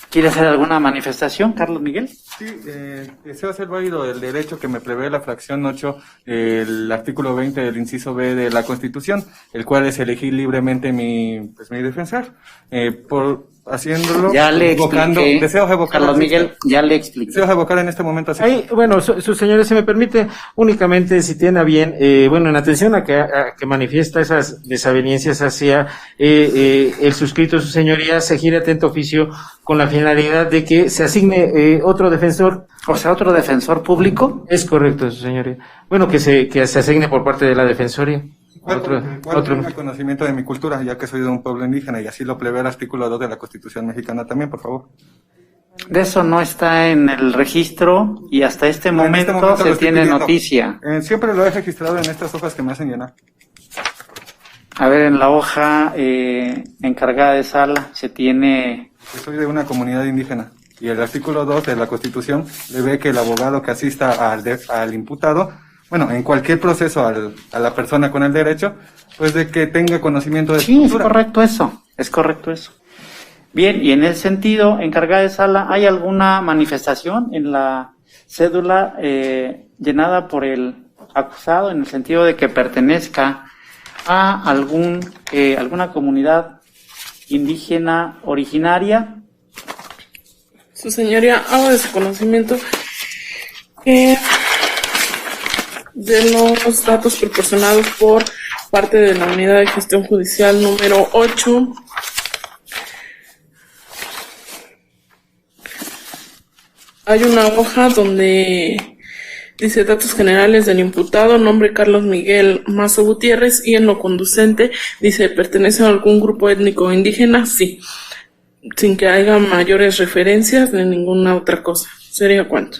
¿Quiere hacer alguna manifestación, Carlos Miguel? Sí, deseo hacer válido el derecho que me prevé la fracción 8, el artículo 20 del inciso B de la Constitución, el cual es elegir libremente mi defensor. Haciéndolo, Ya le expliqué, deseo evocar Carlos Miguel, ya le expliqué. Deseo evocar en este momento. Ahí, bueno, su señoría, si me permite, únicamente si tiene a bien, en atención a que manifiesta esas desavenencias hacia el suscrito, su señoría, se gire atento oficio con la finalidad de que se asigne otro defensor. O sea, otro defensor público. Es correcto, su señoría. Bueno, que se asigne por parte de la defensoría. ¿Cuál tenga conocimiento de mi cultura, ya que soy de un pueblo indígena, y así lo prevé el artículo 2 de la Constitución mexicana también, por favor? De eso no está en el registro y hasta este momento se tiene noticia. Siempre lo he registrado en estas hojas que me hacen llenar. A ver, en la hoja encargada de sala se tiene... Soy de una comunidad indígena y el artículo 2 de la Constitución le ve que el abogado que asista al imputado, bueno, en cualquier proceso a la persona con el derecho, pues de que tenga conocimiento de su cultura. Sí, es correcto eso. Bien, y en ese sentido, encargada de sala, ¿hay alguna manifestación en la cédula llenada por el acusado en el sentido de que pertenezca a alguna comunidad indígena originaria? Su señoría, hago de su conocimiento que de los datos proporcionados por parte de la Unidad de Gestión Judicial número 8, hay una hoja donde dice datos generales del imputado, nombre Carlos Miguel Mazo Gutiérrez, y en lo conducente dice pertenece a algún grupo étnico indígena, sí, sin que haya mayores referencias de ninguna otra cosa. ¿Sería cuánto?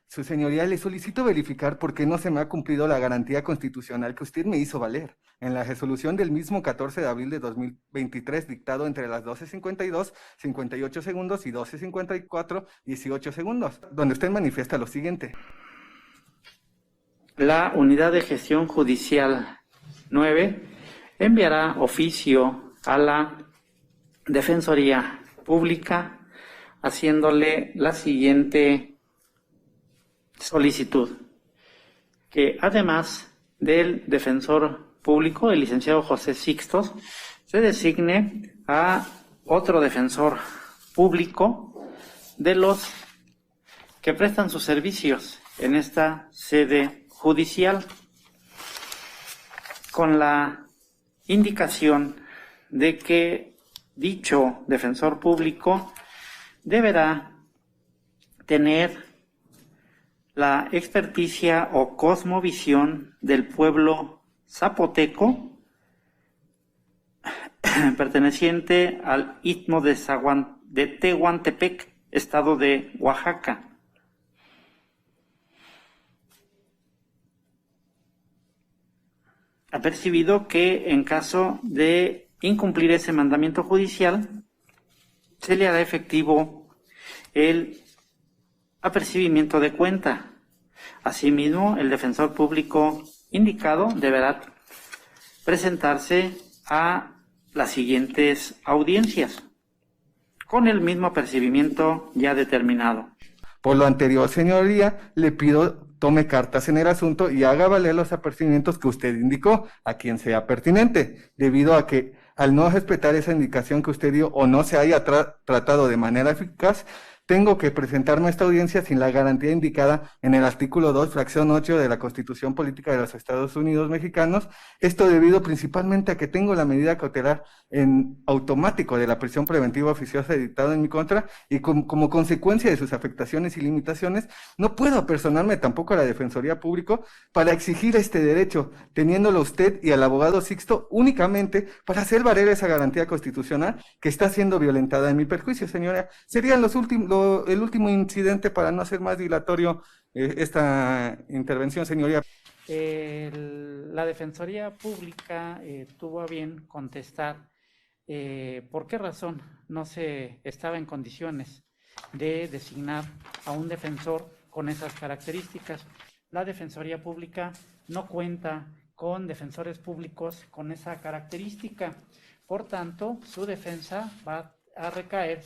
Su señoría, le solicito verificar por qué no se me ha cumplido la garantía constitucional que usted me hizo valer en la resolución del mismo 14 de abril de 2023, dictado entre las 12:52, 58 segundos y 12:54, 18 segundos, donde usted manifiesta lo siguiente. La Unidad de Gestión Judicial 9 enviará oficio a la Defensoría Pública haciéndole la siguiente solicitud, que además del defensor público, el licenciado José Sixtos, se designe a otro defensor público de los que prestan sus servicios en esta sede judicial, con la indicación de que dicho defensor público deberá tener la experticia o cosmovisión del pueblo zapoteco perteneciente al istmo de Tehuantepec, estado de Oaxaca. Ha percibido que en caso de incumplir ese mandamiento judicial, se le hará efectivo el apercibimiento de cuenta. Asimismo, el defensor público indicado deberá presentarse a las siguientes audiencias con el mismo apercibimiento ya determinado. Por lo anterior, señoría, le pido tome cartas en el asunto y haga valer los apercibimientos que usted indicó a quien sea pertinente, debido a que al no respetar esa indicación que usted dio o no se haya tratado de manera eficaz, tengo que presentarme a esta audiencia sin la garantía indicada en el artículo 2, fracción 8 de la Constitución Política de los Estados Unidos Mexicanos. Esto debido principalmente a que tengo la medida cautelar en automático de la prisión preventiva oficiosa dictada en mi contra y como consecuencia de sus afectaciones y limitaciones, no puedo apersonarme tampoco a la Defensoría Pública para exigir este derecho, teniéndolo usted y al abogado Sixto únicamente para hacer valer esa garantía constitucional que está siendo violentada en mi perjuicio, señora. Serían el último incidente para no hacer más dilatorio esta intervención, señoría. La Defensoría Pública tuvo a bien contestar por qué razón no se estaba en condiciones de designar a un defensor con esas características. La Defensoría Pública no cuenta con defensores públicos con esa característica. Por tanto, su defensa va a recaer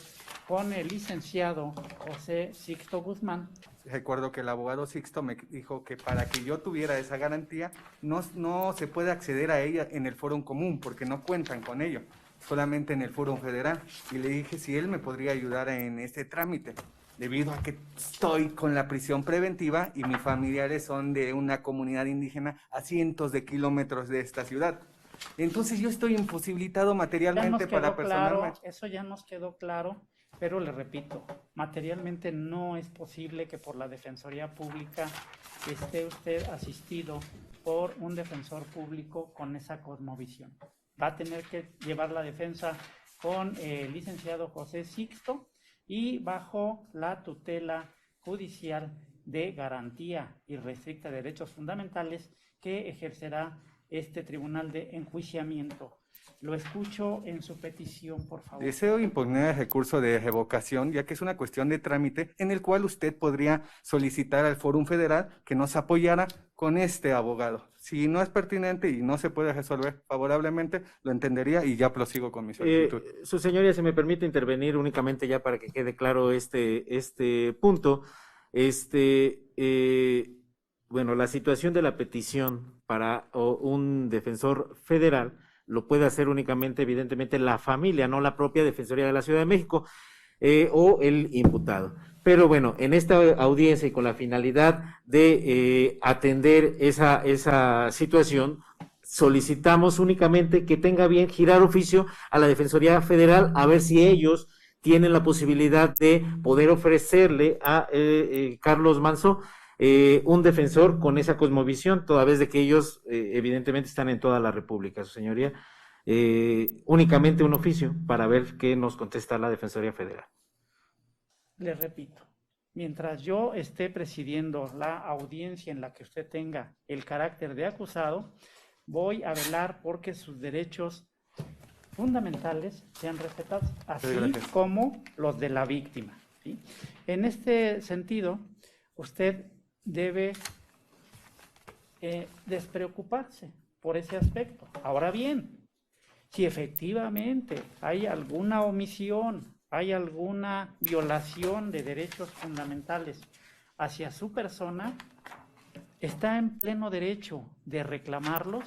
con el licenciado José Sixto Guzmán. Recuerdo que el abogado Sixto me dijo que para que yo tuviera esa garantía no se puede acceder a ella en el foro común porque no cuentan con ello, solamente en el foro federal. Y le dije si él me podría ayudar en este trámite, debido a que estoy con la prisión preventiva y mis familiares son de una comunidad indígena a cientos de kilómetros de esta ciudad. Entonces yo estoy imposibilitado materialmente para personarme. Eso ya nos quedó claro, pero le repito, materialmente no es posible que por la Defensoría Pública esté usted asistido por un defensor público con esa cosmovisión. Va a tener que llevar la defensa con el licenciado José Sixto y bajo la tutela judicial de garantía y restricta de derechos fundamentales que ejercerá este tribunal de enjuiciamiento. Lo escucho en su petición, por favor. Deseo impugnar el recurso de revocación, ya que es una cuestión de trámite en el cual usted podría solicitar al Fórum Federal que nos apoyara con este abogado. Si no es pertinente y no se puede resolver favorablemente, lo entendería y ya prosigo con mi solicitud. Su señoría, se me permite intervenir únicamente ya para que quede claro este punto. Bueno, la situación de la petición para un defensor federal lo puede hacer únicamente, evidentemente, la familia, no la propia Defensoría de la Ciudad de México o el imputado. Pero bueno, en esta audiencia y con la finalidad de atender esa situación, solicitamos únicamente que tenga bien girar oficio a la Defensoría Federal a ver si ellos tienen la posibilidad de poder ofrecerle a Carlos Manso un defensor con esa cosmovisión, toda vez de que ellos evidentemente están en toda la República, su señoría. Únicamente un oficio para ver qué nos contesta la Defensoría Federal. Le repito, mientras yo esté presidiendo la audiencia en la que usted tenga el carácter de acusado, voy a velar porque sus derechos fundamentales sean respetados, así como los de la víctima, ¿sí? En este sentido, usted debe despreocuparse por ese aspecto. Ahora bien, si efectivamente hay alguna omisión, hay alguna violación de derechos fundamentales hacia su persona, está en pleno derecho de reclamarlos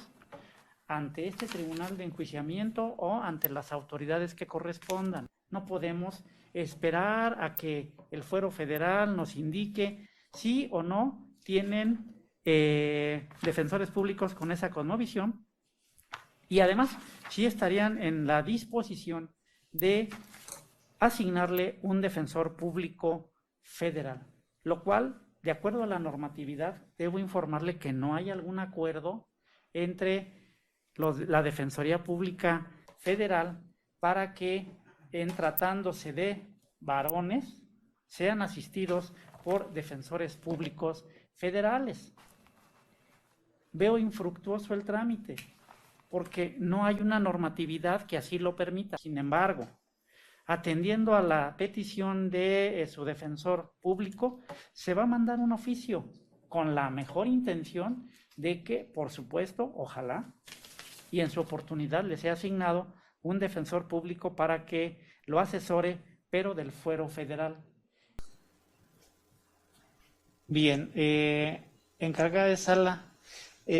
ante este tribunal de enjuiciamiento o ante las autoridades que correspondan. No podemos esperar a que el fuero federal nos indique sí o no tienen defensores públicos con esa cosmovisión, y además sí estarían en la disposición de asignarle un defensor público federal, lo cual, de acuerdo a la normatividad, debo informarle que no hay algún acuerdo entre la Defensoría Pública Federal para que, en tratándose de varones, sean asistidos por defensores públicos federales. Veo infructuoso el trámite, porque no hay una normatividad que así lo permita. Sin embargo, atendiendo a la petición de su defensor público, se va a mandar un oficio con la mejor intención de que, por supuesto, ojalá, y en su oportunidad le sea asignado un defensor público para que lo asesore, pero del fuero federal. Bien, encargada de sala,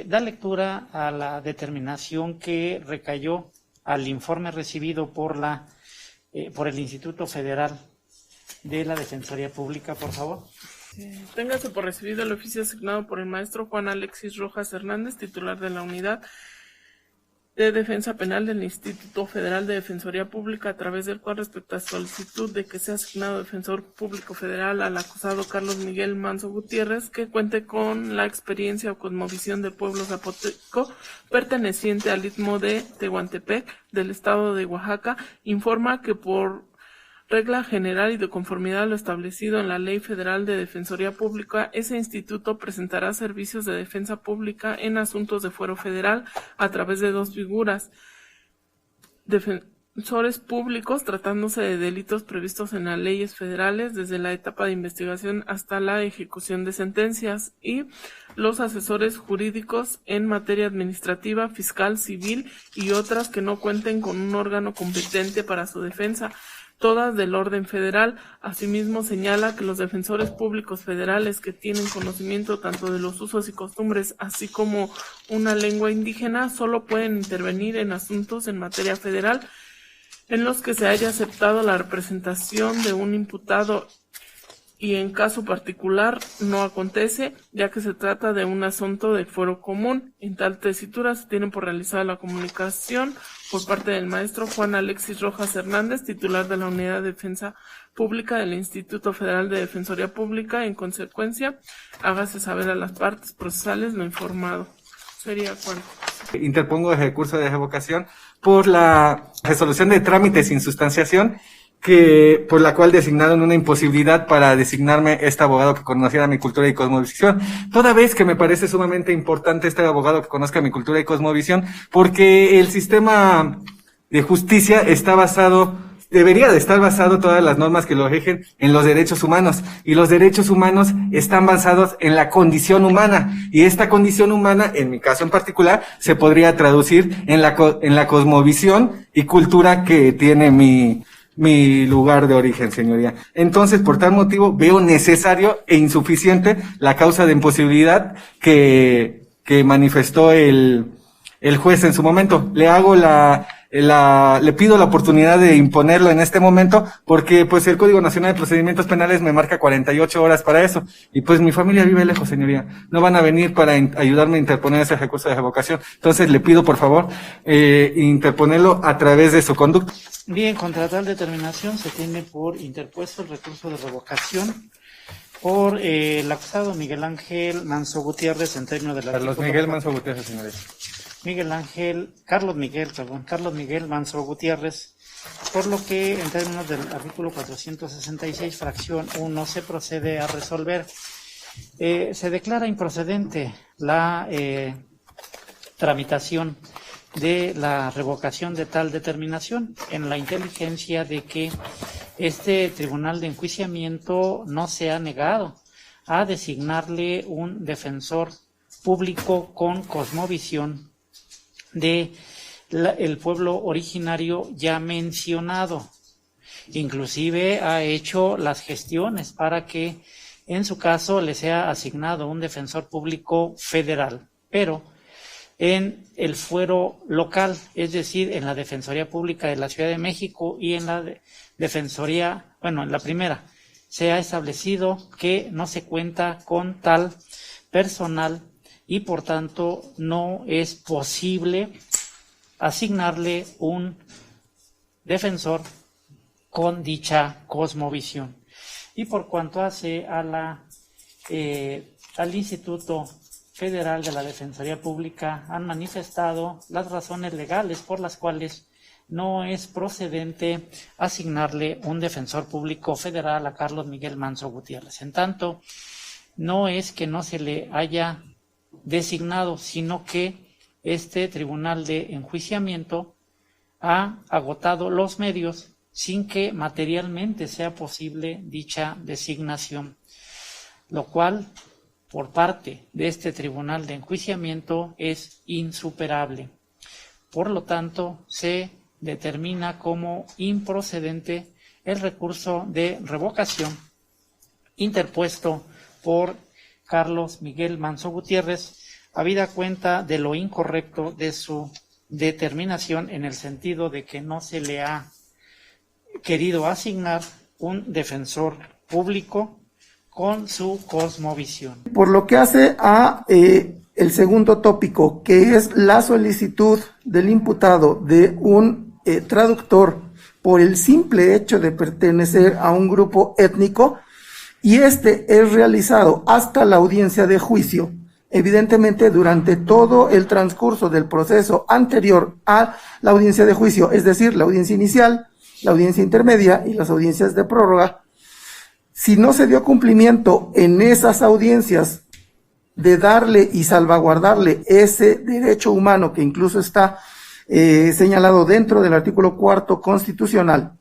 da lectura a la determinación que recayó al informe recibido por el Instituto Federal de la Defensoría Pública, por favor. Téngase por recibido el oficio asignado por el maestro Juan Alexis Rojas Hernández, titular de la Unidad de Defensa Penal del Instituto Federal de Defensoría Pública, a través del cual, respecto a solicitud de que sea asignado defensor público federal al acusado Carlos Miguel Manso Gutiérrez, que cuente con la experiencia o cosmovisión del pueblo zapoteco perteneciente al istmo de Tehuantepec del estado de Oaxaca, informa que por regla general y de conformidad a lo establecido en la Ley Federal de Defensoría Pública, ese instituto presentará servicios de defensa pública en asuntos de fuero federal a través de dos figuras: defensores públicos tratándose de delitos previstos en las leyes federales desde la etapa de investigación hasta la ejecución de sentencias, y los asesores jurídicos en materia administrativa, fiscal, civil y otras que no cuenten con un órgano competente para su defensa, todas del orden federal. Asimismo, señala que los defensores públicos federales que tienen conocimiento tanto de los usos y costumbres, así como una lengua indígena, solo pueden intervenir en asuntos en materia federal en los que se haya aceptado la representación de un imputado, y en caso particular no acontece, ya que se trata de un asunto de fuero común. En tal tesitura se tiene por realizada la comunicación por parte del maestro Juan Alexis Rojas Hernández, titular de la Unidad de Defensa Pública del Instituto Federal de Defensoría Pública. En consecuencia, hágase saber a las partes procesales lo informado. Sería cuánto. Interpongo el recurso de revocación por la resolución de trámite sin sustanciación, por la cual designaron una imposibilidad para designarme este abogado que conociera mi cultura y cosmovisión. Toda vez que me parece sumamente importante este abogado que conozca mi cultura y cosmovisión, porque el sistema de justicia debería de estar basado, todas las normas que lo rigen, en los derechos humanos, y los derechos humanos están basados en la condición humana, y esta condición humana, en mi caso en particular, se podría traducir en la cosmovisión y cultura que tiene mi lugar de origen, señoría. Entonces, por tal motivo, veo necesario e insuficiente la causa de imposibilidad que manifestó el juez en su momento. Le pido la oportunidad de imponerlo en este momento, porque pues el Código Nacional de Procedimientos Penales me marca 48 horas para eso, y pues mi familia vive lejos, señoría. No van a venir para ayudarme a interponer ese recurso de revocación. Entonces le pido, por favor, interponerlo a través de su conducta. Bien, contra tal determinación se tiene por interpuesto el recurso de revocación por el acusado Miguel Ángel Manso Gutiérrez en términos de la... Carlos Miguel Manso Gutiérrez, señoría. Carlos Miguel Manso Gutiérrez, por lo que en términos del artículo 466, fracción 1, se procede a resolver. Se declara improcedente la tramitación de la revocación de tal determinación, en la inteligencia de que este tribunal de enjuiciamiento no se ha negado a designarle un defensor público con cosmovisión de el pueblo originario ya mencionado. Inclusive ha hecho las gestiones para que en su caso le sea asignado un defensor público federal, pero en el fuero local, es decir, en la Defensoría Pública de la Ciudad de México y en la Defensoría, en la primera, se ha establecido que no se cuenta con tal personal y por tanto no es posible asignarle un defensor con dicha cosmovisión. Y por cuanto hace a al Instituto Federal de la Defensoría Pública, han manifestado las razones legales por las cuales no es procedente asignarle un defensor público federal a Carlos Miguel Manso Gutiérrez. En tanto, no es que no se le haya designado, sino que este tribunal de enjuiciamiento ha agotado los medios sin que materialmente sea posible dicha designación, lo cual por parte de este tribunal de enjuiciamiento es insuperable. Por lo tanto, se determina como improcedente el recurso de revocación interpuesto por Carlos Miguel Manso Gutiérrez, habida cuenta de lo incorrecto de su determinación, en el sentido de que no se le ha querido asignar un defensor público con su cosmovisión. Por lo que hace a el segundo tópico, que es la solicitud del imputado de un traductor por el simple hecho de pertenecer a un grupo étnico, y este es realizado hasta la audiencia de juicio, evidentemente durante todo el transcurso del proceso anterior a la audiencia de juicio, es decir, la audiencia inicial, la audiencia intermedia y las audiencias de prórroga. Si no se dio cumplimiento en esas audiencias de darle y salvaguardarle ese derecho humano que incluso está señalado dentro del artículo 4 constitucional,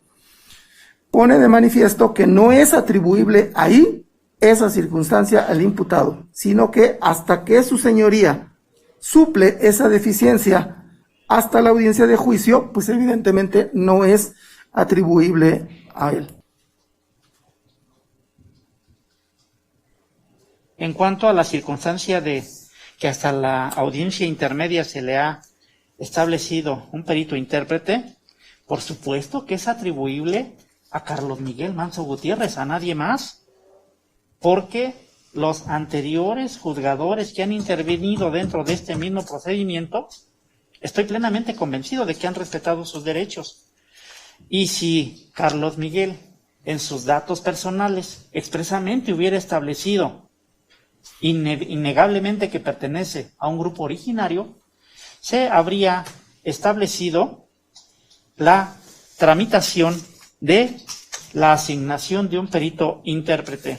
pone de manifiesto que no es atribuible ahí esa circunstancia al imputado, sino que hasta que su señoría suple esa deficiencia hasta la audiencia de juicio, pues evidentemente no es atribuible a él. En cuanto a la circunstancia de que hasta la audiencia intermedia se le ha establecido un perito intérprete, por supuesto que es atribuible a Carlos Miguel Manso Gutiérrez, a nadie más, porque los anteriores juzgadores que han intervenido dentro de este mismo procedimiento, estoy plenamente convencido de que han respetado sus derechos. Y si Carlos Miguel, en sus datos personales, expresamente hubiera establecido innegablemente que pertenece a un grupo originario, se habría establecido la tramitación de la asignación de un perito intérprete.